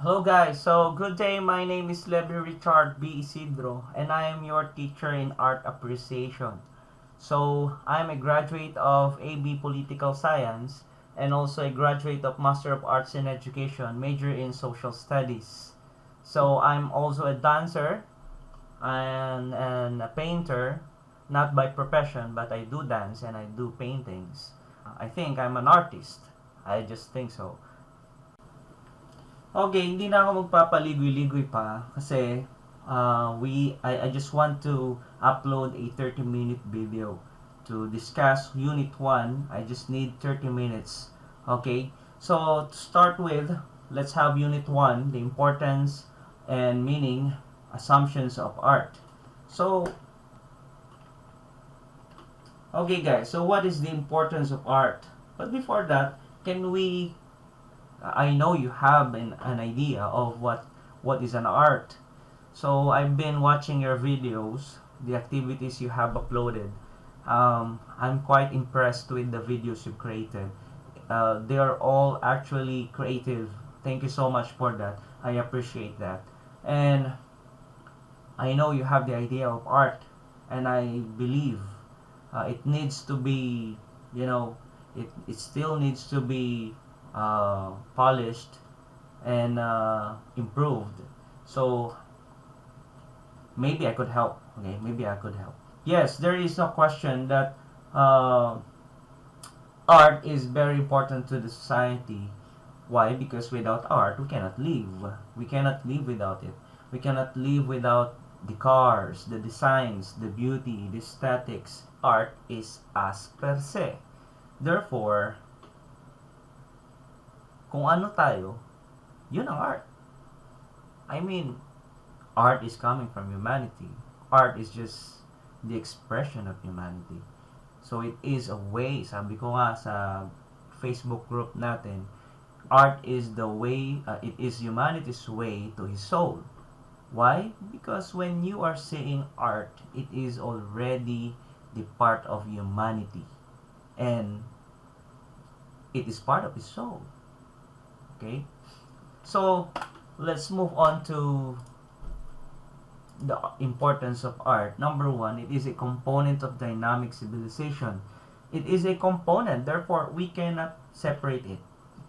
Hello guys, so good day, my name is Levi Richard B. Isidro and I am your teacher in art appreciation. So I'm a graduate of AB Political Science and also a graduate of Master of Arts in Education, major in Social Studies. So I'm also a dancer and a painter, not by profession, but I do dance and I do paintings. I think I'm an artist. I just think so. Okay, hindi na ako magpapaligoy-ligoy pa kasi I just want to upload a 30-minute video to discuss Unit 1. I just need 30 minutes. Okay, so to start with, let's have Unit 1, the importance and meaning, assumptions of art. So, okay guys, so what is the importance of art? But before that, can we I know you have an idea of what is an art. So I've been watching your videos, the activities you have uploaded. I'm quite impressed with the videos you created. They are all actually creative. Thank you so much for that. I appreciate that. And I know you have the idea of art, and I believe it needs to be, you know, it still needs to be polished and improved. So maybe I could help. Okay, maybe I could help. Yes, there is no question that uh, art is very important to the society. Why? Because without art, we cannot live. We cannot live without it. We cannot live without the cars, the designs, the beauty, the aesthetics. Art is as per se. Therefore, kung ano tayo, yun ang art. I mean, art is coming from humanity. Art is just the expression of humanity. So it is a way, sabi ko nga sa Facebook group natin, art is the way, it is humanity's way to his soul. Why? Because when you are seeing art, it is already the part of humanity. And it is part of his soul. Okay? So, let's move on to the importance of art. Number one, it is a component of dynamic civilization. It is a component, therefore, we cannot separate it.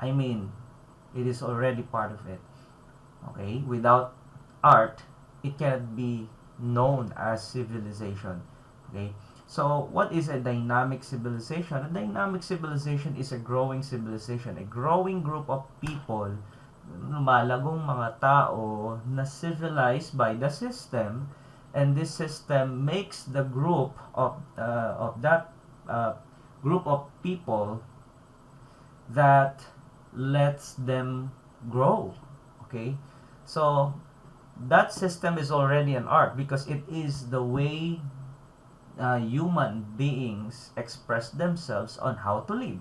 I mean, it is already part of it. Okay? Without art, it cannot be known as civilization. Okay? So, what is a dynamic civilization? A dynamic civilization is a growing civilization, a growing group of people, lumalagong mga tao na civilized by the system, and this system makes the group of that group of people that lets them grow. Okay, so that system is already an art because it is the way human beings express themselves on how to live.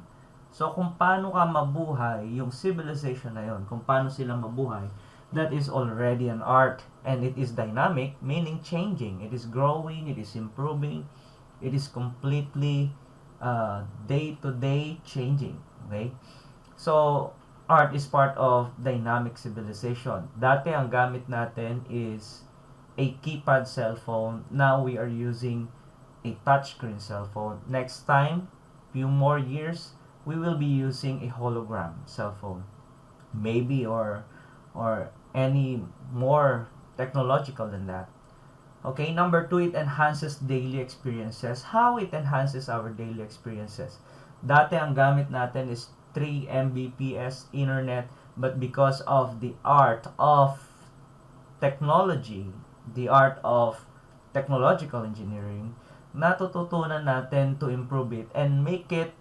So, kung paano ka mabuhay, yung civilization na yun, kung paano sila mabuhay, that is already an art. And it is dynamic, meaning changing. It is growing, it is improving, it is completely day-to-day changing. Okay? So, art is part of dynamic civilization. Dati, ang gamit natin is a keypad cell phone. Now, we are using a touchscreen cell phone. Next time, few more years, we will be using a hologram cell phone, maybe, or any more technological than that. Okay, number two, it enhances daily experiences. How it enhances our daily experiences? Dati ang gamit natin is 3 Mbps internet, but because of the art of technology, the art of technological engineering, natututunan natin to improve it and make it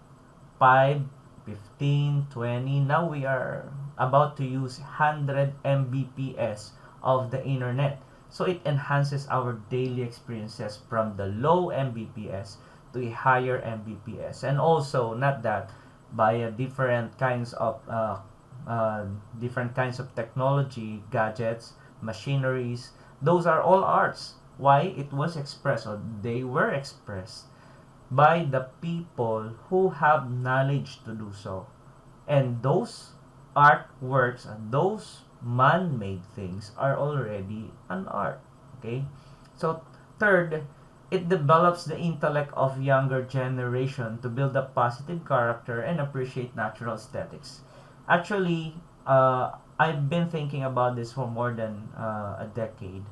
5, 15, 20. Now we are about to use 100 Mbps of the internet. So it enhances our daily experiences from the low Mbps to a higher Mbps. And also, not that, by different kinds of technology, gadgets, machineries. Those are all arts. Why? It was expressed, or they were expressed by the people who have knowledge to do so. And those artworks and those man-made things are already an art. Okay? So, third, it develops the intellect of younger generation to build a positive character and appreciate natural aesthetics. Actually, I've been thinking about this for more than a decade.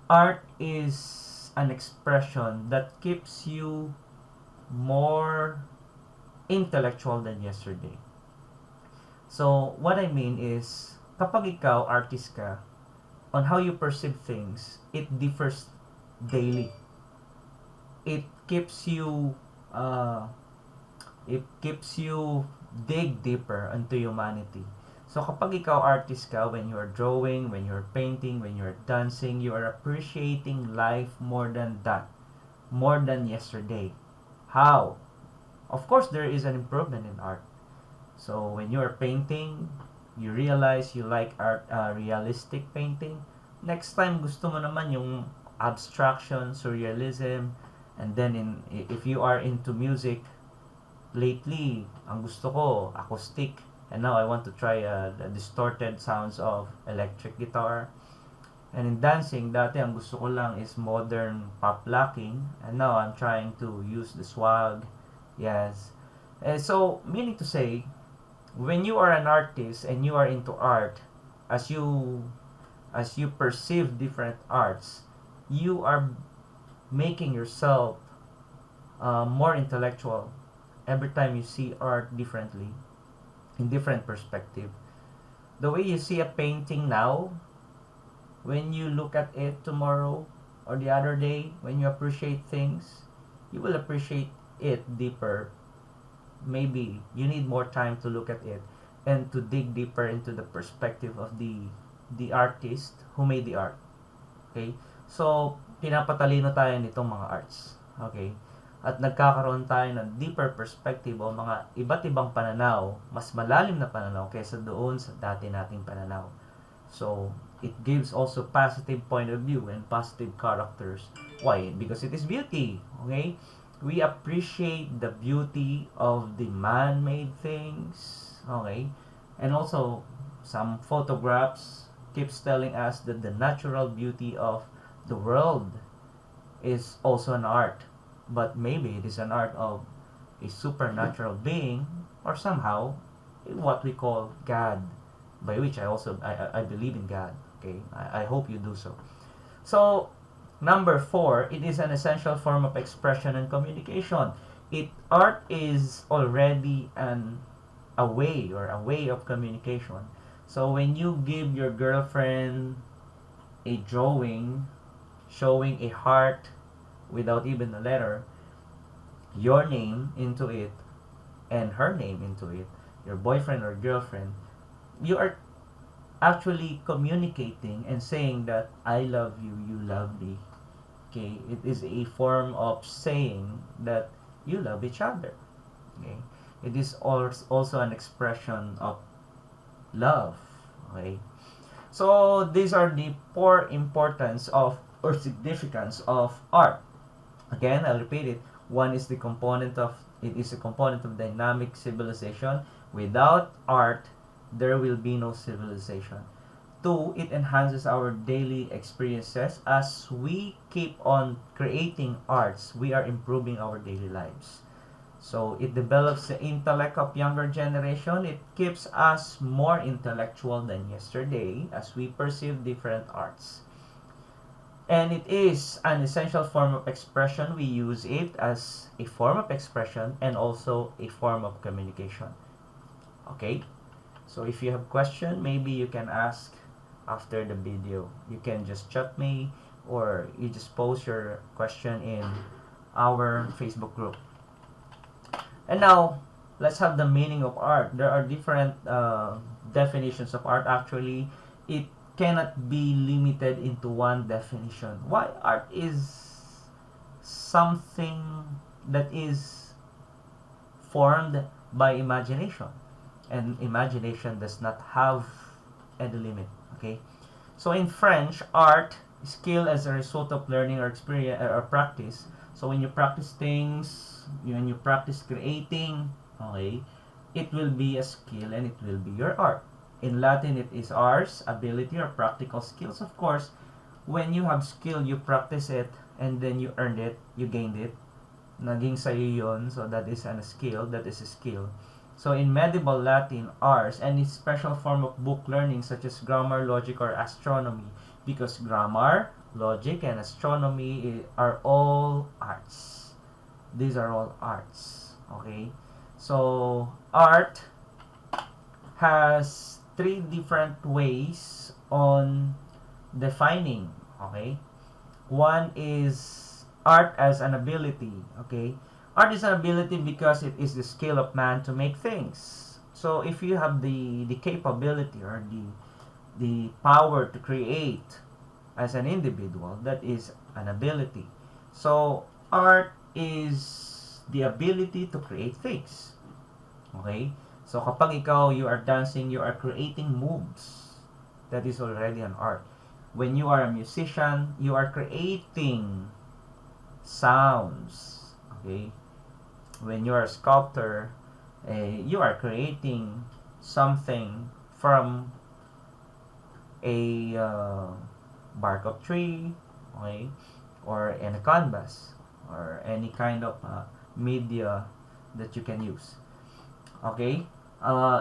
Art is an expression that keeps you more intellectual than yesterday. So, what I mean is, kapag ikaw artist ka, on how you perceive things, it differs daily. It keeps you, uh, it keeps you dig deeper into humanity. So kapag ikaw artist ka, when you are drawing, when you're painting, when you're dancing, you are appreciating life more than that, more than yesterday. How? Of course, there is an improvement in art. So when you are painting, you realize you like art, realistic painting. Next time, gusto mo naman yung abstraction, surrealism, and then if you are into music, lately, ang gusto ko, acoustic. And now I want to try the distorted sounds of electric guitar. And in dancing, dati ang gusto ko lang is modern pop locking. And now I'm trying to use the swag. Yes. And so, meaning to say, when you are an artist and you are into art, as you perceive different arts, you are making yourself more intellectual every time you see art differently, in different perspective. The way you see a painting now, when you look at it tomorrow or the other day, when you appreciate things, you will appreciate it deeper. Maybe you need more time to look at it and to dig deeper into the perspective of the artist who made the art. Okay? So, pinapatalino tayo nitong mga arts. Okay? At nagkakaroon tayo ng deeper perspective o mga iba't ibang pananaw, mas malalim na pananaw kaysa doon sa dati nating pananaw. So, it gives also positive point of view and positive characters. Why? Because it is beauty. Okay? We appreciate the beauty of the man-made things. Okay? And also, some photographs keeps telling us that the natural beauty of the world is also an art. But maybe it is an art of a supernatural being or somehow what we call God, by which I believe in God. Okay, I hope you do so. So number 4, it is an essential form of expression and communication. Art is already a way of communication. So when you give your girlfriend a drawing showing a heart without even a letter, your name into it, and her name into it, your boyfriend or girlfriend, you are actually communicating and saying that I love you, you love me. Okay, it is a form of saying that you love each other. Okay, it is also an expression of love. Okay, so these are the 4 importance of or significance of art. Again, I'll repeat it. One is it is a component of dynamic civilization. Without art, there will be no civilization. 2, it enhances our daily experiences. As we keep on creating arts, we are improving our daily lives. So it develops the intellect of younger generation. It keeps us more intellectual than yesterday as we perceive different arts. And it is an essential form of expression. We use it as a form of expression and also a form of communication. Okay? So if you have question, maybe you can ask after the video. You can just chat me or you just post your question in our Facebook group. And now, let's have the meaning of art. There are different definitions of art. Actually, it cannot be limited into one definition. Why? Art is something that is formed by imagination, and imagination does not have any limit. Okay, so in French, art skill as a result of learning or experience or practice. So when you practice things, when you practice creating, okay, it will be a skill and it will be your art. In Latin, it is ars, ability or practical skills. Of course, when you have skill, you practice it, and then you earned it, you gained it. Naging sa'yo yun, so that is a skill, that is a skill. So in medieval Latin, ars, any special form of book learning such as grammar, logic, or astronomy, because grammar, logic, and astronomy are all arts. These are all arts. Okay? So, art has three different ways on defining. Okay? One is art as an ability. Okay? Art is an ability because it is the skill of man to make things. So if you have the capability or the power to create as an individual, that is an ability. So art is the ability to create things. Okay? So kapag ikaw, you are dancing, you are creating moves. That is already an art. When you are a musician, you are creating sounds. Okay? When you are a sculptor, you are creating something from a bark of tree, okay, or in a canvas, or any kind of media that you can use. Okay,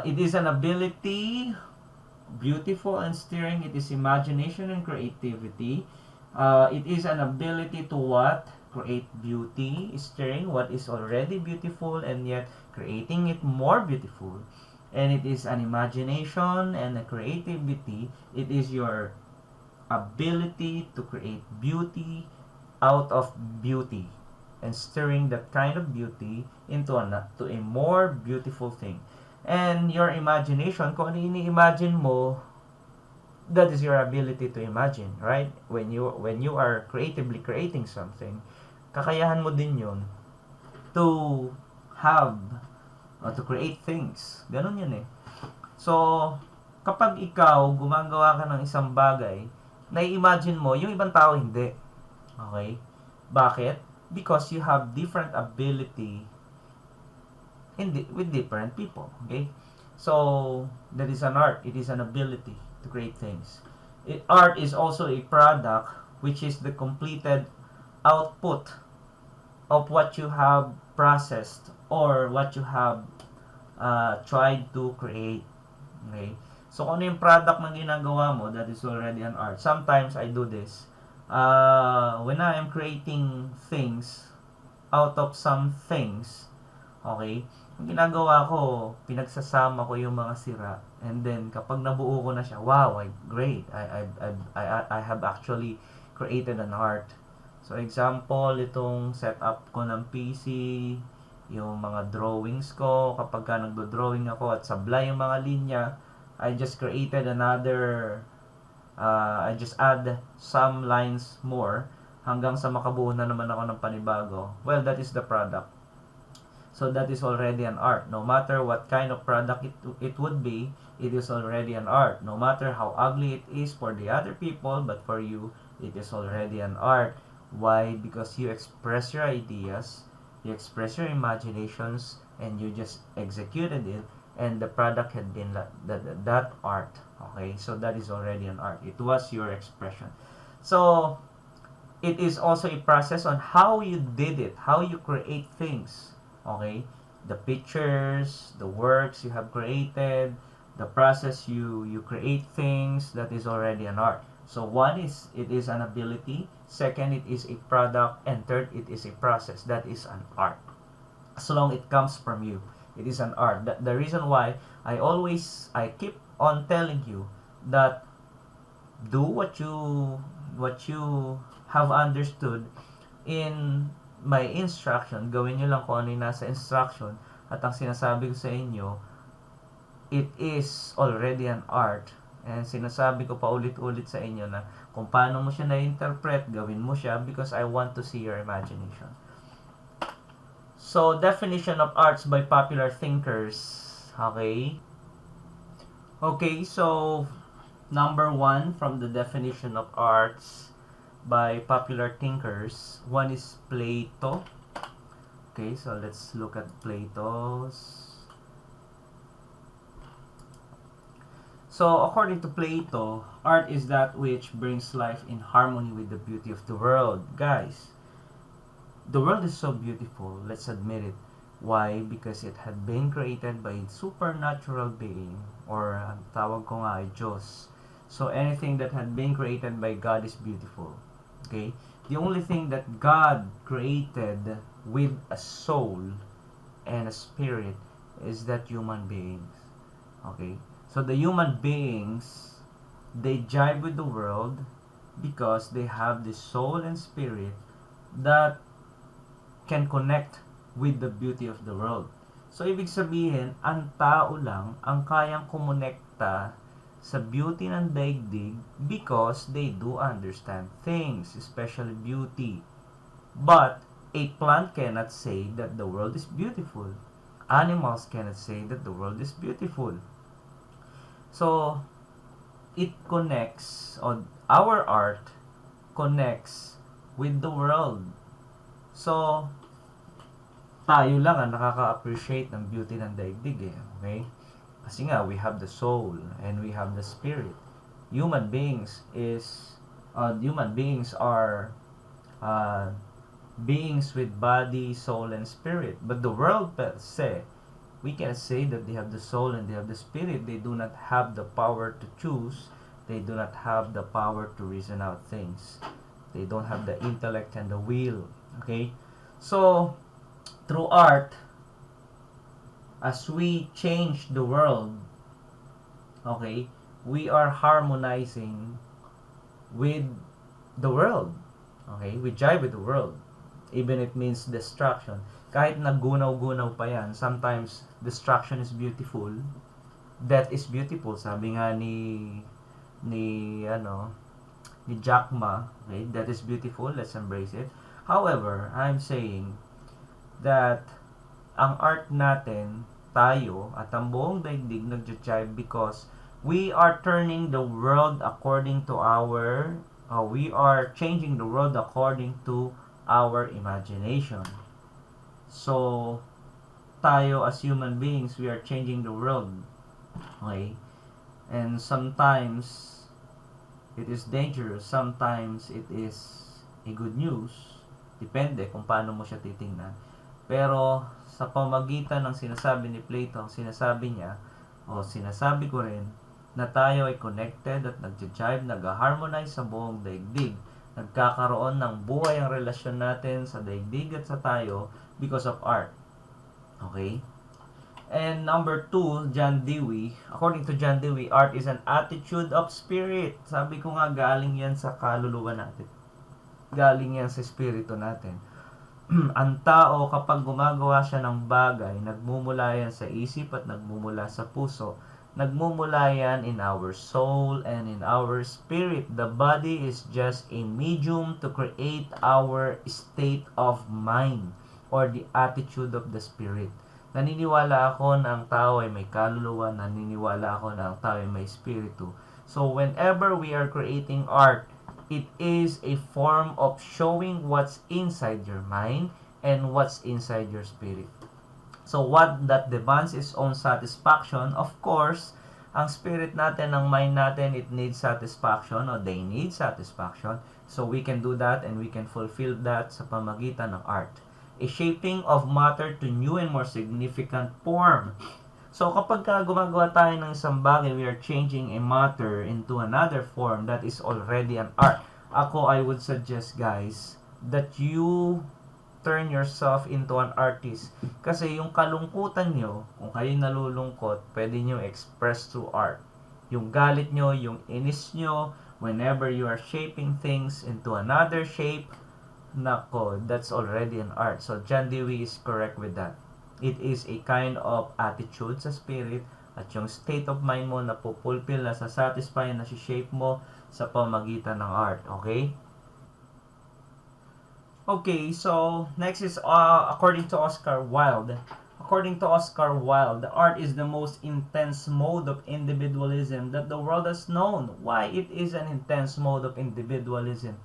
it is an ability, beautiful and stirring. It is imagination and creativity. It is an ability to what? Create beauty, stirring what is already beautiful and yet creating it more beautiful. And it is an imagination and a creativity. It is your ability to create beauty out of beauty and stirring that kind of beauty into to a more beautiful thing. And your imagination, kung ano ini-imagine mo, that is your ability to imagine, right? When you are creatively creating something, kakayahan mo din yun to have or to create things. Ganun yun eh. So, kapag ikaw gumagawa ka ng isang bagay, nai-imagine mo, yung ibang tao hindi. Okay? Bakit? Because you have different ability with different people. Okay? So, that is an art. It is an ability to create things. Art is also a product which is the completed output of what you have processed or what you have tried to create. Okay? So, kung ano yung product ng ginagawa mo, that is already an art. Sometimes, I do this. When I am creating things out of some things, okay, ang ginagawa ko, pinagsasama ko yung mga sira. And then, kapag nabuo ko na siya, wow, great. I have actually created an art. So, example, itong setup ko ng PC, yung mga drawings ko, kapag ka nagdo-drawing ako at sablay yung mga linya, I just created another, I just add some lines more hanggang sa makabuo na naman ako ng panibago. Well, that is the product. So that is already an art. No matter what kind of product it would be, it is already an art. No matter how ugly it is for the other people, but for you, it is already an art. Why? Because you express your ideas, you express your imaginations, and you just executed it, and the product had been that art. Okay, so that is already an art. It was your expression. So it is also a process on how you did it, how you create things. Okay, the pictures, the works you have created, the process you create things, that is already an art. So one is, it is an ability, second, it is a product, and third, it is a process. That is an art. As long it comes from you, it is an art. The reason why I keep on telling you that do what you have understood in my instruction, gawin nyo lang kung ano yung nasa instruction, at ang sinasabi ko sa inyo, it is already an art. And sinasabi ko pa ulit-ulit sa inyo na kung paano mo siya na-interpret, gawin mo siya because I want to see your imagination. So, definition of arts by popular thinkers. Okay? Okay, so, number 1 from the definition of arts by popular thinkers. One is Plato. Okay, so let's look at Plato's. So, according to Plato, art is that which brings life in harmony with the beauty of the world. Guys, the world is so beautiful, let's admit it. Why? Because it had been created by a supernatural being, or tawag ko nga ay Diyos. So, anything that had been created by God is beautiful. Okay? The only thing that God created with a soul and a spirit is that human beings. Okay? So the human beings, they jive with the world because they have the soul and spirit that can connect with the beauty of the world. So ibig sabihin, ang tao lang ang kayang kumonekta sa beauty ng daigdig because they do understand things, especially beauty. But a plant cannot say that the world is beautiful. Animals cannot say that the world is beautiful. So, it connects, or our art connects with the world. So, tayo lang ang nakaka-appreciate ng beauty ng daigdig eh. Okay? Kasi nga, we have the soul and we have the spirit. Human beings are beings with body, soul, and spirit. But the world per se, we can say that they have the soul and they have the spirit. They do not have the power to choose. They do not have the power to reason out things. They don't have the intellect and the will. Okay? So, through art, as we change the world, okay, we are harmonizing with the world. Okay? We jive with the world. Even it means destruction. Kahit naggunaw-gunaw pa yan, sometimes destruction is beautiful. Death is beautiful. Sabi nga ni Jack Ma, okay? That is beautiful. Let's embrace it. However, I'm saying that ang art natin, tayo, at ang buong daigdig nagja-jive because we are turning the world according to we are changing the world according to our imagination. So, tayo as human beings, we are changing the world. Okay? And sometimes, it is dangerous. Sometimes, it is a good news. Depende kung paano mo siya titingnan. Pero, sa pamagitan ng sinasabi ni Plato, sinasabi niya, o sinasabi ko rin, na tayo ay connected at nagja-jive, nag-harmonize sa buong daigdig. Nagkakaroon ng buhay ang relasyon natin sa daigdig at sa tayo because of art. Okay? And number 2, John Dewey. According to John Dewey, art is an attitude of spirit. Sabi ko nga, galing yan sa kaluluwa natin. Galing yan sa espiritu natin. Ang tao, kapag gumagawa siya ng bagay, nagmumula yan sa isip at nagmumula sa puso. Nagmumula yan in our soul and in our spirit. The body is just a medium to create our state of mind or the attitude of the spirit. Naniniwala ako na ang tao ay may kaluluwa, naniniwala ako na ang tao ay may spiritu. So whenever we are creating art, it is a form of showing what's inside your mind and what's inside your spirit. So what that demands is own satisfaction. Of course, ang spirit natin, ang mind natin, it needs satisfaction or they need satisfaction. So we can do that and we can fulfill that sa pamagitan ng art. A shaping of matter to new and more significant form. So kapag gumagawa tayo ng isang bagay, we are changing a matter into another form that is already an art. Ako, I would suggest guys that you turn yourself into an artist. Kasi yung kalungkutan nyo, kung kayo nalulungkot, pwede nyo express through art. Yung galit nyo, yung inis nyo, whenever you are shaping things into another shape, nako, that's already an art. So John Dewey is correct with that. It is a kind of attitude sa spirit at yung state of mind mo na pupulpil, na satisfy, na shape mo sa pamagitan ng art. Okay? Okay, so next is according to Oscar Wilde. According to Oscar Wilde, the art is the most intense mode of individualism that the world has known. Why it is an intense mode of individualism?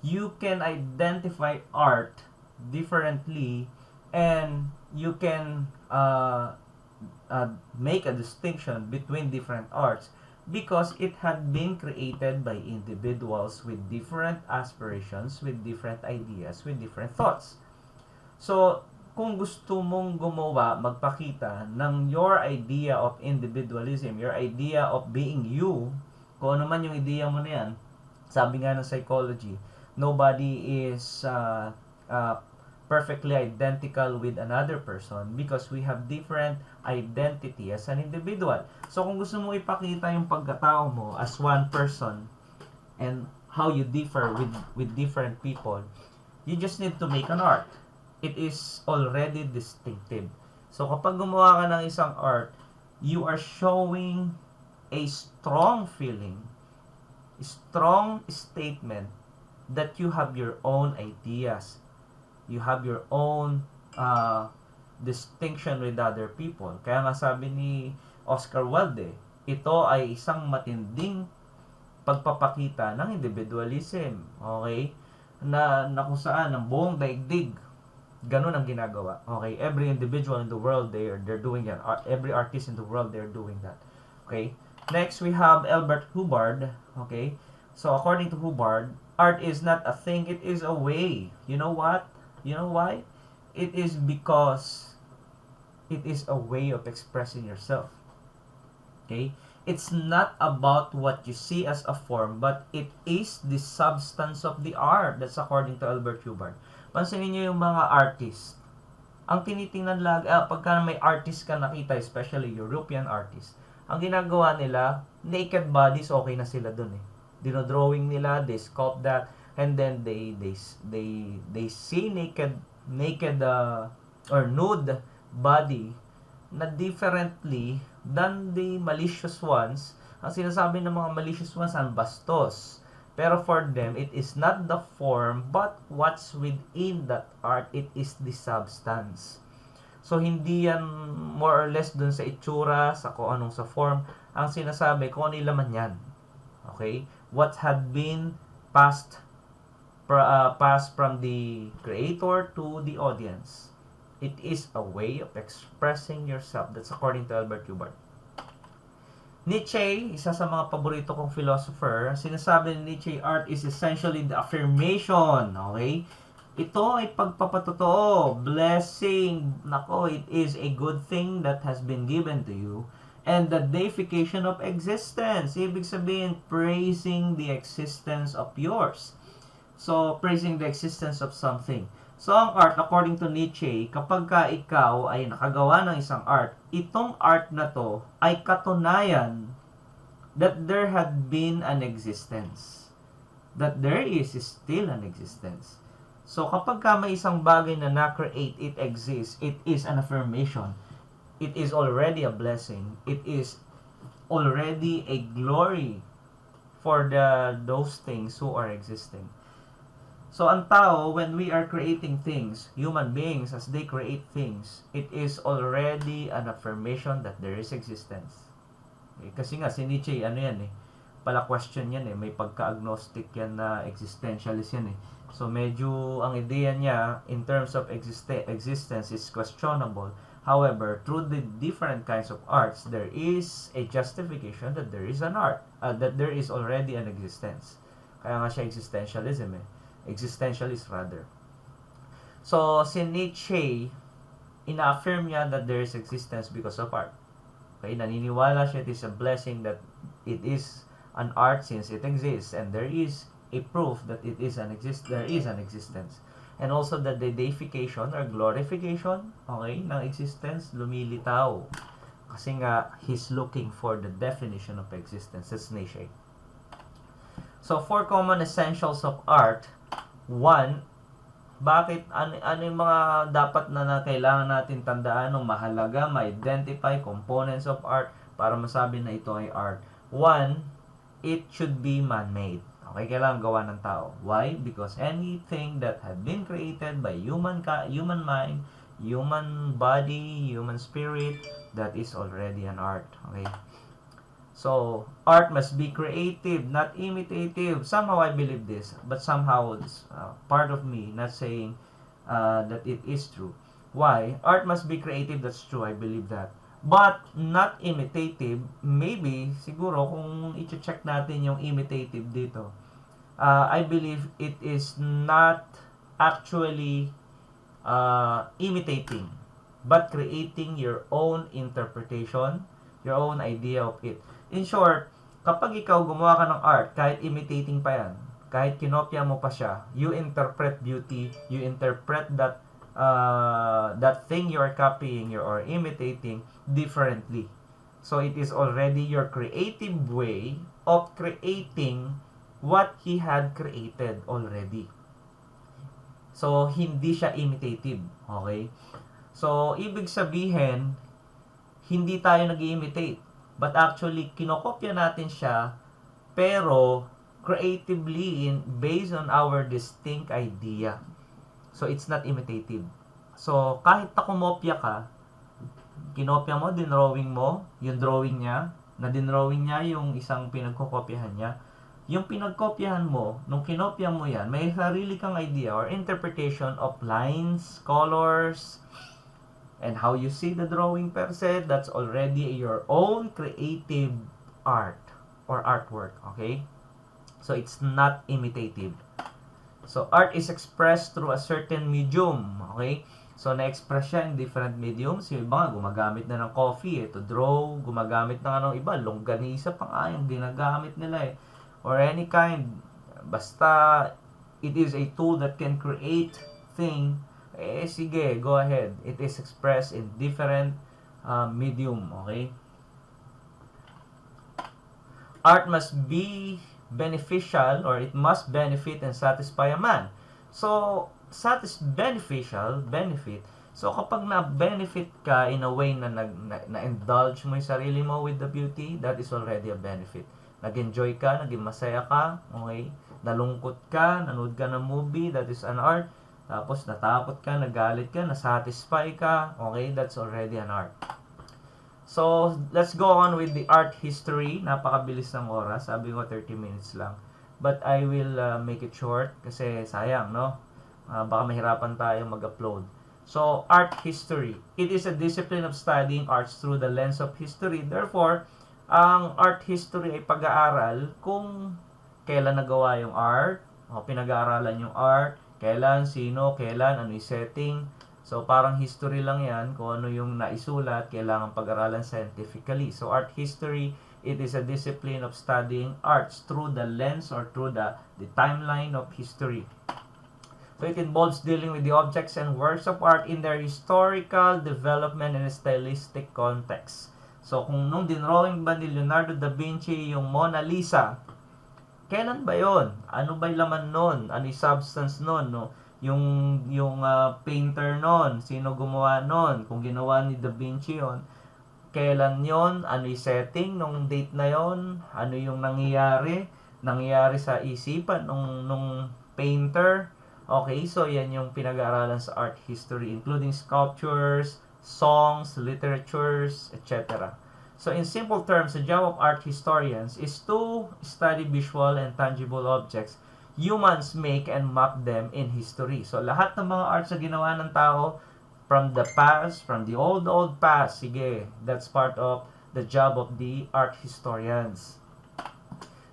You can identify art differently and you can make a distinction between different arts because it had been created by individuals with different aspirations, with different ideas, with different thoughts. So, kung gusto mong gumawa, magpakita ng your idea of individualism, your idea of being you, kung ano man yung idea mo na yan, sabi nga ng psychology, nobody is perfectly identical with another person because we have different identity as an individual. So, kung gusto mo ipakita yung pagkatao mo as one person and how you differ with different people, you just need to make an art. It is already distinctive. So, kapag gumawa ka ng isang art, you are showing a strong feeling, strong statement that you have your own ideas. You have your own distinction with other people. Kaya nga sabi ni Oscar Wilde, ito ay isang matinding pagpapakita ng individualism. Okay? Na kung saan ang buong daigdig, ganun ang ginagawa. Okay? Every individual in the world, they're doing that. Every artist in the world, they're doing that. Okay? Next, we have Albert Hubbard. Okay? So, according to Hubbard, art is not a thing, it is a way. You know what? You know why? It is because it is a way of expressing yourself. Okay? It's not about what you see as a form, but it is the substance of the art. That's according to Albert Hubbard. Pansinin niyo yung mga artist. Ang tinitingnan lagi, pagka may artist ka nakita, especially European artist, ang ginagawa nila, naked bodies, okay na sila dun eh. Dinodrawing nila, they sculpt that, and then they see naked or nude body na differently than the malicious ones. Ang sinasabi ng mga malicious ones ang bastos. Pero for them, it is not the form, but what's within that art, it is the substance. So, hindi yan more or less dun sa itsura, sa kung anong sa form. Ang sinasabi, kung ano yung laman yan. Okay? What had been passed from the creator to the audience. It is a way of expressing yourself. That's according to Albert Hubbard. Nietzsche, isa sa mga paborito kong philosopher, sinasabi ni Nietzsche, art is essentially the affirmation. Okay? Ito ay pagpapatotoo, blessing. Nako, it is a good thing that has been given to you. And the deification of existence. Ibig sabihin, praising the existence of yours. So, praising the existence of something. So, ang art, according to Nietzsche, kapag ka ikaw ay nakagawa ng isang art, itong art na to ay katunayan that there had been an existence. That there is still an existence. So, kapag ka may isang bagay na na-create, it exists, it is an affirmation. It is already a blessing. It is already a glory for those things who are existing. So, ang tao, when we are creating things, human beings, as they create things, it is already an affirmation that there is existence. Okay? Kasi nga, si Nietzsche, ano yan eh, pala question yan eh, may pagka-agnostic yan na existentialist yan eh. So, medyo, ang ideya niya, in terms of existence, is questionable. However, through the different kinds of arts, there is a justification that there is an art, that there is already an existence. Kaya nga siya existentialism eh. Existentialist rather. So, si Nietzsche, ina-affirm niya that there is existence because of art. Okay, naniniwala siya it is a blessing that it is an art since it exists, and there is a proof that it is there is an existence. And also that the deification or glorification, okay, ng existence, lumilitaw. Kasi nga, he's looking for the definition of existence. That's Nietzsche. So, 4 common essentials of art. 1, bakit, ano yung mga dapat na kailangan natin tandaan o mahalaga, ma-identify components of art para masabi na ito ay art. 1, it should be man-made. Okay, kailangan gawa ng tao. Why? Because anything that had been created by human mind, human body, human spirit, that is already an art. Okay? So, art must be creative, not imitative. Somehow I believe this, but somehow it's part of me not saying that it is true. Why? Art must be creative, that's true, I believe that. but not imitative. Maybe, siguro, kung i-check natin yung imitative dito, I believe it is not actually imitating, but creating your own interpretation, your own idea of it. In short, kapag ikaw gumawa ka ng art, kahit imitating pa yan, kahit kinopya mo pa siya, you interpret beauty, you interpret that thing you are copying or imitating differently. So it is already your creative way of creating what he had created already. So hindi siya imitative, okay? So ibig sabihin, hindi tayo nag-imitate, but actually kinokopya natin siya pero creatively based on our distinct idea. So, it's not imitative. So, kahit na kumopya ka, kinopya mo, dinrawing mo, yung drawing niya, na dinrawing niya yung isang pinagkokopyahan niya, yung pinagkopyahan mo, nung kinopya mo yan, may sarili kang idea or interpretation of lines, colors, and how you see the drawing per se. That's already your own creative art or artwork, okay? So, it's not imitative. So, art is expressed through a certain medium. Okay? So, na-express siya in different mediums. Yung iba nga, gumagamit na ng coffee to draw. Gumagamit na ng iba. Longganisa pa nga yung ginagamit nila eh. Or any kind. Basta, it is a tool that can create thing. Eh, sige, go ahead. It is expressed in different medium. Okay? Art must be beneficial, or it must benefit and satisfy a man. So, benefit. So, kapag na-benefit ka in a way na na-indulge mo yung sarili mo with the beauty, that is already a benefit. Nag-enjoy ka, naging masaya ka, okay? Nalungkot ka, nanood ka ng movie, that is an art. Tapos, natakot ka, nagalit ka, nasatisfy ka, okay? That's already an art. So, let's go on with the art history. Napakabilis ng oras. Sabi ko 30 minutes lang. But I will make it short kasi sayang, no? Baka mahirapan tayo mag-upload. So, art history. It is a discipline of studying arts through the lens of history. Therefore, ang art history ay pag-aaral kung kailan nagawa yung art, o pinag-aaralan yung art, kailan, sino, kailan, ano yung setting. So, parang history lang yan. Kung ano yung naisulat, kailangan pag-aralan scientifically. So, art history, it is a discipline of studying arts through the lens or through the timeline of history. So, it involves dealing with the objects and works of art in their historical development and stylistic context. So, kung nung dinrawing ba ni Leonardo da Vinci yung Mona Lisa, kailan ba yon? Ano ba yung laman nun? Ano yung substance nun? No? Yung painter nun, sino gumawa nun, kung ginawa ni Da Vinci yon, kailan yon, ano yung setting nung date na yon, ano yung nangyayari sa isipan nung painter. Okay, so yan yung pinag-aaralan sa art history, including sculptures, songs, literatures, etc. So in simple terms, the job of art historians is to study visual and tangible objects humans make and map them in history. So, lahat ng mga arts na ginawa ng tao from the past, from the old past, sige, that's part of the job of the art historians.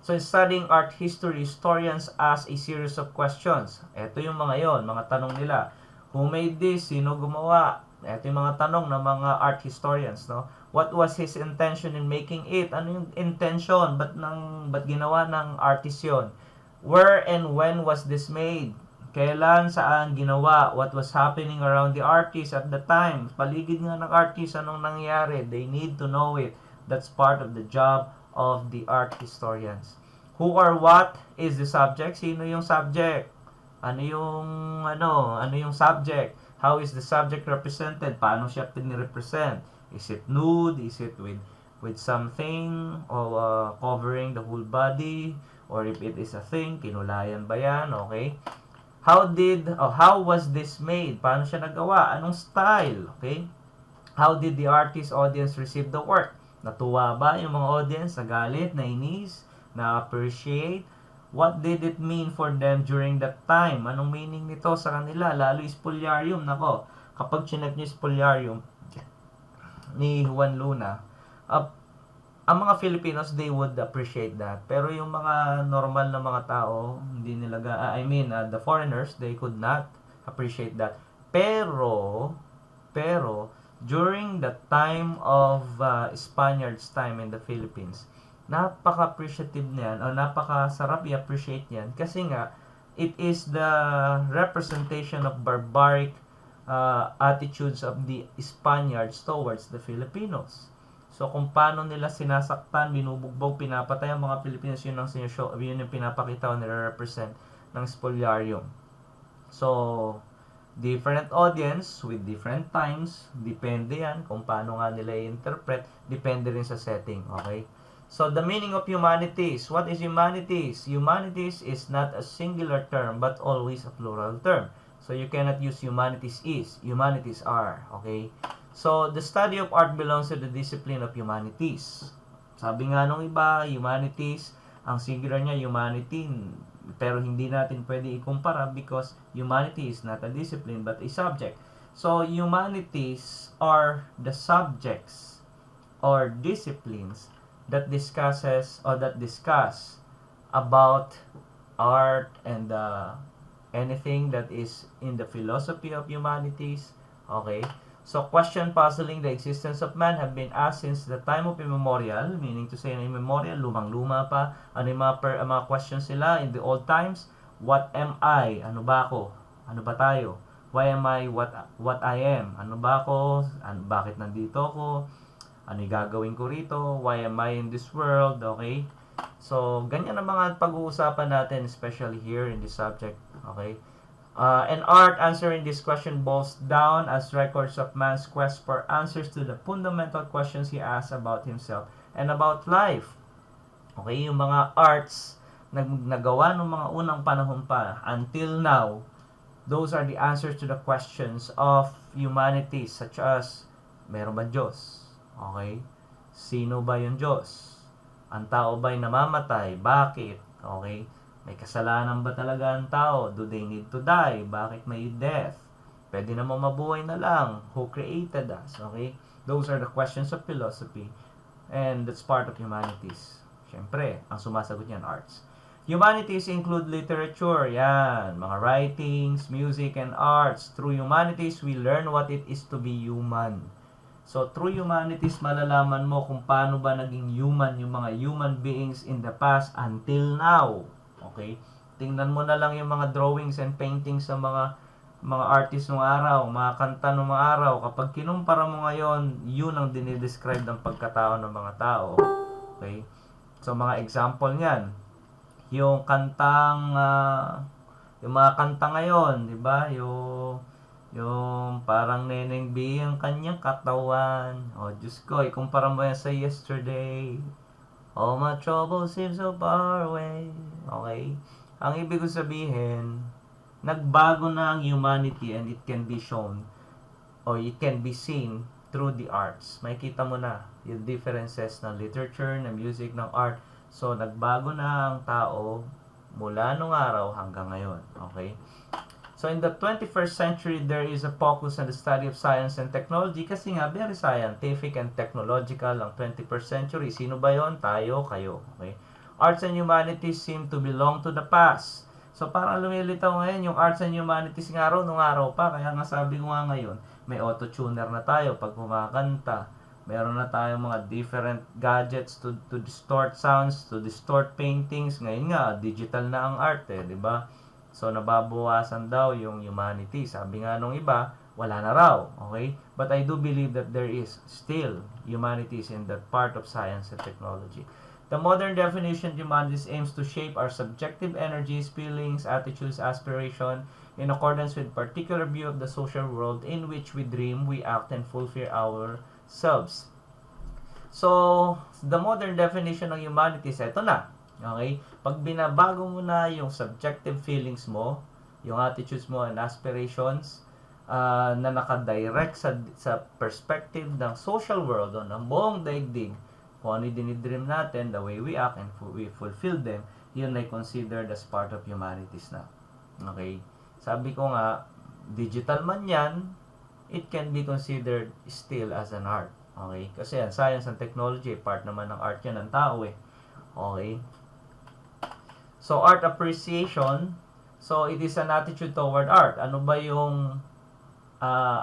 So, in studying art history, historians ask a series of questions. Ito yung mga yon, mga tanong nila. Who made this? Sino gumawa? Ito yung mga tanong ng mga art historians, no? What was his intention in making it? Ano yung intention? Ba't ginawa ng artist yun? Where and when was this made? Kailan, saan ginawa? What was happening around the artist at the time? Paligid nga ng artist, anong nangyari? They need to know it. That's part of the job of the art historians. Who or what is the subject? Sino yung subject? Ano yung subject? How is the subject represented? Paano siya pinirepresent? Is it nude? Is it with something or covering the whole body? Or if it is a thing, kinulayan ba yan? Okay? How was this made? Paano siya nagawa? Anong style? Okay? How did the artist audience receive the work? Natuwa ba yung mga audience? Nagalit? Nainis? Na-appreciate? What did it mean for them during that time? Anong meaning nito sa kanila? Lalo spolyarium. Nako, kapag chinek nyo spolyarium, ni Juan Luna, uh, ang mga Filipinos, they would appreciate that. Pero yung mga normal na mga tao, hindi nila, the foreigners, they could not appreciate that. Pero, during the time of Spaniards' time in the Philippines, napaka-appreciative niyan, o napaka-sarap i-appreciate niyan, kasi nga, it is the representation of barbaric attitudes of the Spaniards towards the Filipinos. So, kung paano nila sinasaktan, binubugbog, pinapatay ang mga Pilipinos, yun yung pinapakita o nire-represent ng spoliarium. So, different audience with different times, depende yan kung paano nga nila i-interpret, depende rin sa setting, okay? So, the meaning of humanities. What is humanities? Humanities is not a singular term, but always a plural term. So, you cannot use humanities is, humanities are, okay? So, the study of art belongs to the discipline of humanities. Sabi nga nung iba, humanities, ang singular niya, humanity, pero hindi natin pwede ikumpara because humanity is not a discipline but a subject. So, humanities are the subjects or disciplines that discuss about art and anything that is in the philosophy of humanities, okay? So, question puzzling the existence of man have been asked since the time of immemorial, meaning to say na immemorial, lumang-luma pa. Ano yung mga questions nila in the old times? What am I? Ano ba ako? Ano ba tayo? Why am I what I am? Ano ba ako? Bakit nandito ako? Ano yung gagawin ko rito? Why am I in this world? Okay? So, ganyan ang mga pag-uusapan natin, especially here in this subject. Okay? And art answering this question boils down as records of man's quest for answers to the fundamental questions he asks about himself and about life. Okay, yung mga arts na nagawa ng mga unang panahon pa until now, those are the answers to the questions of humanities such as, meron ba Diyos? Okay? Sino ba yung Diyos? Ang tao ba'y namamatay? Bakit? Okay? May kasalanan ba talaga ang tao? Do they need to die? Bakit may death? Pwede namang mabuhay na lang. Who created us? Okay? Those are the questions of philosophy. And that's part of humanities. Siyempre, ang sumasagot niyan, arts. Humanities include literature. Yan. Mga writings, music, and arts. Through humanities, we learn what it is to be human. So, through humanities, malalaman mo kung paano ba naging human yung mga human beings in the past until now. Okay? Tingnan mo na lang yung mga drawings and paintings sa mga artists ng araw, mga kanta ng mga araw. Kapag kinumpara mo ngayon, yun ang dinidescribe ng pagkatao ng mga tao. Okay? So, mga example niyan. Yung kantang, yung mga kanta ngayon, di ba? Yung parang Neneng B ang kanyang katawan. O, Diyos ko, ikumpara mo yan sa yesterday. All my troubles seem so far away. Okay? Ang ibig ko sabihin, nagbago na ang humanity and it can be shown or it can be seen through the arts. Makikita mo na yung differences ng literature, ng music, ng art. So, nagbago na ang tao mula nung araw hanggang ngayon. Okay? So, in the 21st century, there is a focus on the study of science and technology kasi nga, very scientific and technological ang 21st century. Sino ba yon? Tayo, kayo. Okay? Arts and humanities seem to belong to the past. So, parang lumilitaw ngayon yung arts and humanities ng araw, nung araw pa. Kaya nga sabi ko nga ngayon, may auto-tuner na tayo pag kumakanta. Meron na tayong mga different gadgets to distort sounds, to distort paintings. Ngayon nga, digital na ang art di ba? So, nababawasan daw yung humanity. Sabi nga nung iba, wala na raw. Okay? But I do believe that there is still humanities in that part of science and technology. The modern definition of humanities aims to shape our subjective energies, feelings, attitudes, aspiration in accordance with particular view of the social world in which we dream, we act, and fulfill ourselves. So, the modern definition ng humanities, ito na. Okay? Pag binabago mo na yung subjective feelings mo, yung attitudes mo and aspirations, na nakadirect sa perspective ng social world o ng buong daigdig, kung ano yung dinidream natin, the way we act and we fulfill them, yun ay considered as part of humanities na. Okay? Sabi ko nga, digital man yan, it can be considered still as an art. Okay? Kasi yan, science and technology, part naman ng art yan ng tao eh. Okay? So, art appreciation, so it is an attitude toward art. Ano ba yung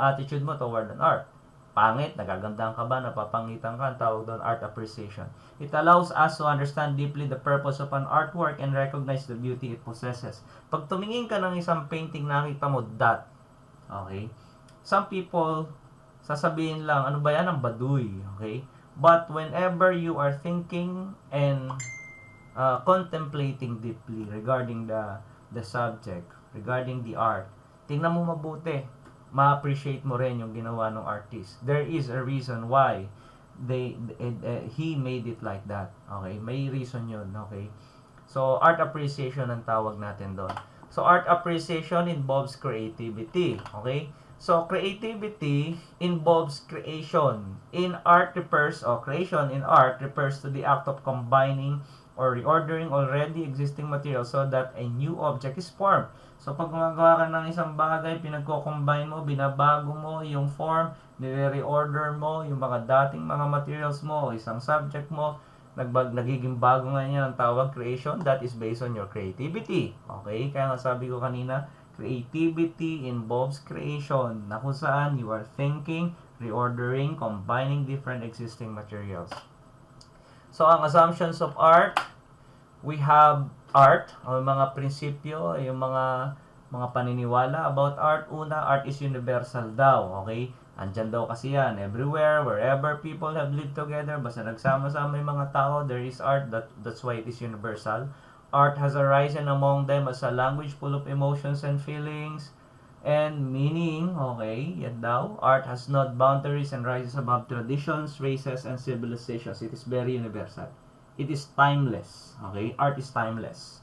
attitude mo toward an art? Pangit, nagagandahan ka ba, napapangitan ka, ang tawag doon art appreciation. It allows us to understand deeply the purpose of an artwork and recognize the beauty it possesses. Pag tumingin ka ng isang painting, nakita mo that. Okay? Some people, sasabihin lang, ano ba yan, ang baduy. Okay? But whenever you are thinking and contemplating deeply regarding the subject, regarding the art, tingnan mo mabuti, ma-appreciate mo rin yung ginawa ng artist. There is a reason why he made it like that. Okay? May reason yun. Okay? So, art appreciation ang tawag natin doon. So, art appreciation involves creativity. Okay? So, creativity involves creation. Creation in art refers to the act of combining or reordering already existing material so that a new object is formed. So, pag gumagawa ka ng isang bagay, pinagko-combine mo, binabago mo yung form, nire-reorder mo yung mga dating mga materials mo, isang subject mo, nagiging bago nga yan ang tawag creation. That is based on your creativity. Okay? Kaya nga sabi ko kanina, creativity involves creation, na kung saan you are thinking, reordering, combining different existing materials. So, ang assumptions of art, we have art, ang mga prinsipyo, yung mga paniniwala about art. Una, art is universal daw, okay? Andyan daw kasi yan, everywhere, wherever people have lived together, basta nagsama-sama yung mga tao, there is art, that's why it is universal. Art has arisen among them as a language full of emotions and feelings and meaning, okay, yan daw. Art has not boundaries and rises above traditions, races, and civilizations. It is very universal. It is timeless, okay? Art is timeless.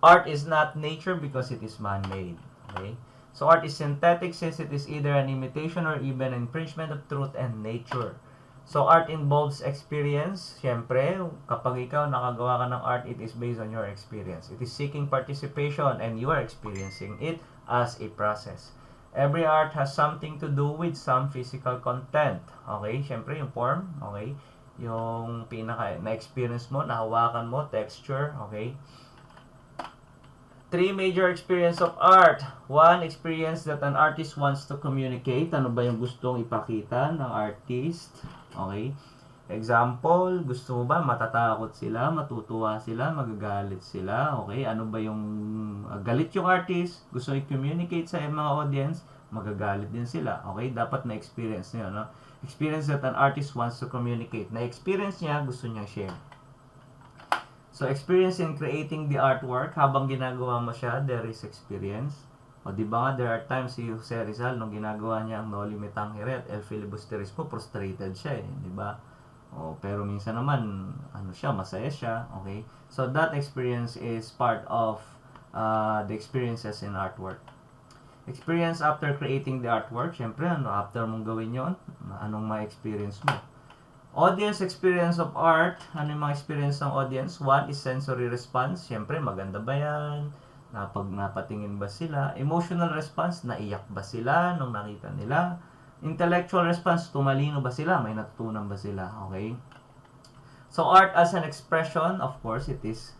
Art is not nature because it is man-made, okay? So, art is synthetic since it is either an imitation or even an infringement of truth and nature. So, art involves experience. Siyempre, kapag ikaw nakagawa ka ng art, it is based on your experience. It is seeking participation and you are experiencing it as a process. Every art has something to do with some physical content. Okay? Siyempre, yung form. Okay? Yung na-experience mo, nahawakan mo, texture. Okay? 3 major experience of art. 1, experience that an artist wants to communicate. Ano ba yung gustong ipakita ng artist? Okay? Example, gusto mo ba matatakot sila, matutuwa sila, magagalit sila? Okay? Ano ba yung galit yung artist? Gusto i-communicate sa mga audience, magagalit din sila. Okay? Dapat na-experience niyo, no? Experience that an artist wants to communicate. Na-experience niya, gusto niya share. So, experience in creating the artwork, habang ginagawa mo siya, there is experience. O, di ba nga, there are times si Jose Rizal, nung ginagawa niya ang No Limit ang Hiret, El Filibusterismo, frustrated siya eh, di ba? O, pero minsan naman, masaya siya, okay? So, that experience is part of the experiences in artwork. Experience after creating the artwork, syempre, after mong gawin yon, anong ma-experience mo? Audience experience of art. Ano yung mga experience ng audience? 1 is sensory response. Siyempre, maganda ba yan? Napatingin ba sila? Emotional response, naiyak ba sila nung nakita nila? Intellectual response, tumalino ba sila? May natutunan ba sila? Okay? So, art as an expression, of course, it is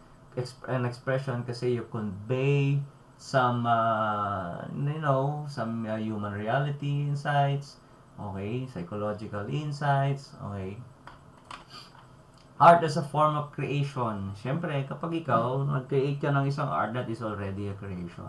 an expression kasi you convey some, some human reality insights. Okay, psychological insights. Okay. Art as a form of creation. Siyempre, kapag ikaw nag-create ka ng isang art, that is already a creation.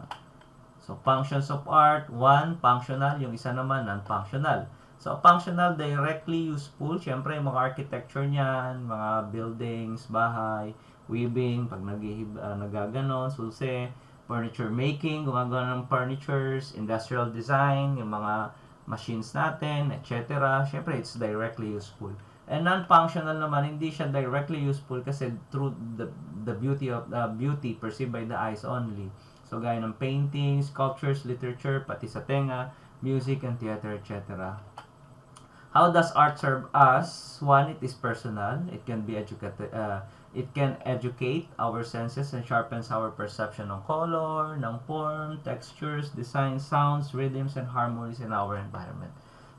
So, functions of art. 1, functional. Yung isa naman, non-functional. So, functional, directly useful. Siyempre, mga architecture niyan, mga buildings, bahay, weaving, pag nagaganon, sulse, furniture making, gumagawa ng furnitures, industrial design, yung mga machines natin, etc. Siyempre, it's directly useful. And non-functional naman, hindi siya directly useful kasi through the beauty perceived by the eyes only. So, gaya ng paintings, sculptures, literature, pati sa tenga, music, and theater, etc. How does art serve us? 1, it is personal. It can be it can educate our senses and sharpens our perception ng color, ng form, textures, design, sounds, rhythms, and harmonies in our environment.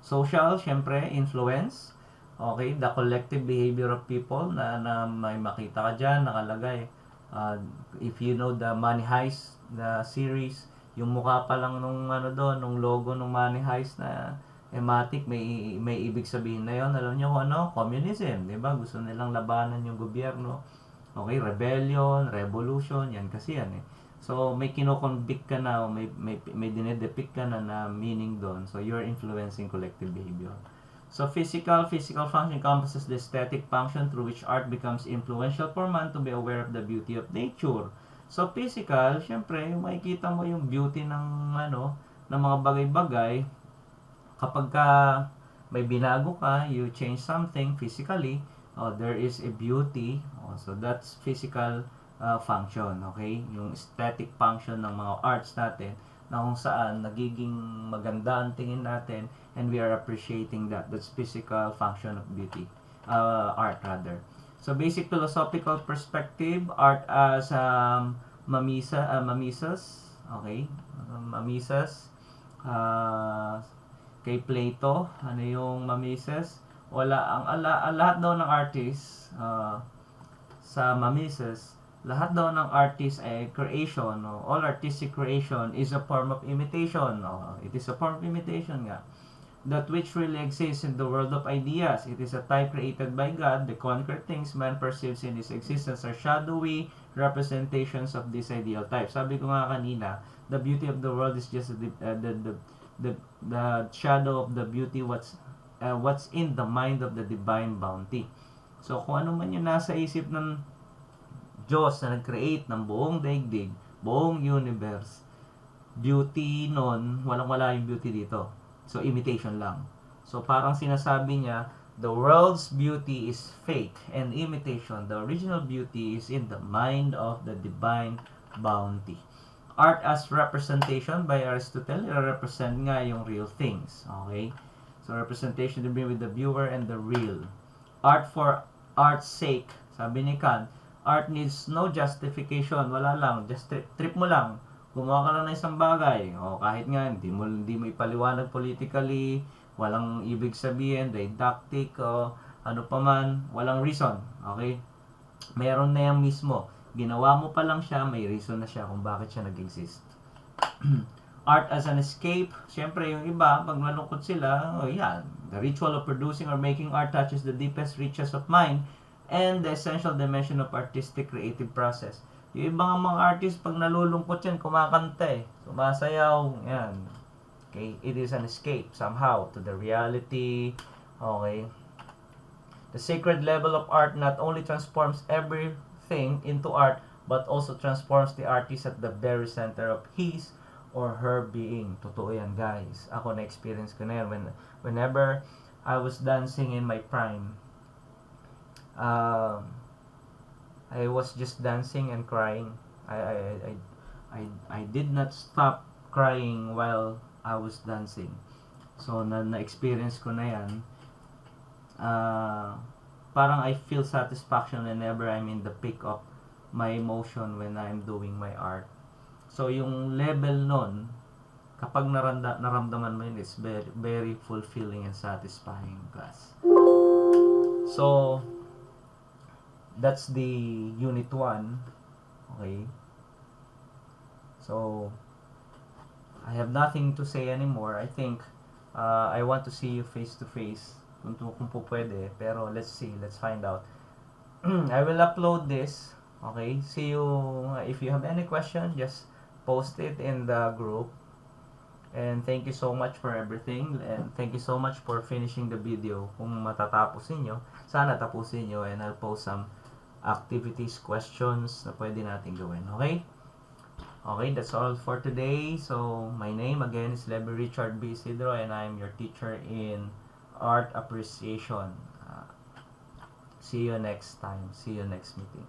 Social, syempre, influence. Okay, the collective behavior of people na may makita ka dyan, nakalagay. Uh, if you know the Money Heist, the series, yung mukha pa lang nung ano doon, nung logo nung Money Heist na ematic, may ibig sabihin na yon. Alam niyo kung ano? Communism, di ba? Gusto nilang labanan yung gobyerno. Okay, rebellion, revolution, yan kasi yan eh. So, may kinoconvict ka na, o may dinedepict ka na meaning doon. So, you're influencing collective behavior. So, physical function encompasses the aesthetic function through which art becomes influential for man to be aware of the beauty of nature. So, physical, syempre, makikita mo yung beauty ng, ng mga bagay-bagay. Kapag ka may binago ka, you change something physically, there is a beauty. So, that's physical function, okay? Yung aesthetic function ng mga arts natin na kung saan nagiging maganda ang tingin natin and we are appreciating that. That's physical function of beauty. Art rather. So, basic philosophical perspective, art as mamisas, okay? Mamisas. Kay Plato, ano yung mamisas? Wala, lahat daw ng artist sa mamisas, lahat daw ng artist ay creation, no? All artistic creation is a form of imitation. No? It is a form of imitation nga. That which really exists in the world of ideas. It is a type created by God. The concrete things man perceives in his existence are shadowy representations of this ideal type. Sabi ko nga kanina, the beauty of the world is just the shadow of the beauty what's in the mind of the divine bounty. So, kung ano man yung nasa isip ng Diyos na nag-create ng buong daigdig, buong universe, beauty nun, walang-wala yung beauty dito. So, imitation lang. So, parang sinasabi niya, the world's beauty is fake and imitation. The original beauty is in the mind of the divine bounty. Art as representation by Aristotle, represent nga yung real things. Okay? So, representation to be with the viewer and the real. Art for art's sake. Sabi ni Kant, art needs no justification. Wala lang. Just trip mo lang. Gumawa ka lang ng isang bagay. O kahit nga, hindi mo ipaliwanag politically, walang ibig sabihin, didactic, o ano pa man, walang reason. Okay? Meron na yan mismo. Ginawa mo pa lang siya, may reason na siya kung bakit siya nag-exist. Art as an escape. Siyempre, yung iba, pag malungkot sila, yan. The ritual of producing or making art touches the deepest reaches of mind and the essential dimension of artistic creative process. Yung ibang mga artist, pag nalulungkot yan, kumakanta eh. Sumasayaw, yan. Okay, it is an escape somehow to the reality. Okay. The sacred level of art not only transforms everything into art, but also transforms the artist at the very center of his or her being. Totoo yan, guys. Ako na-experience ko na yan. Whenever I was dancing in my prime, I was just dancing and crying. I did not stop crying while I was dancing. So, na-experience ko na yan. Parang I feel satisfaction whenever I'm in the peak of my emotion when I'm doing my art. So, yung level nun, kapag naramdaman mo yun, it's very, very fulfilling and satisfying, class. So, that's the unit 1. Okay. So, I have nothing to say anymore. I think I want to see you face to face kung po pwede. Pero let's see. Let's find out. I will upload this. Okay. See you. If you have any question, just post it in the group. And thank you so much for everything. And thank you so much for finishing the video. Kung matatapos niyo, sana tapusin niyo. And I'll post some activities, questions na pwede natin gawin. Okay? Okay, that's all for today. So, my name again is Levi Richard B. Isidro and I'm your teacher in art appreciation. See you next time. See you next meeting.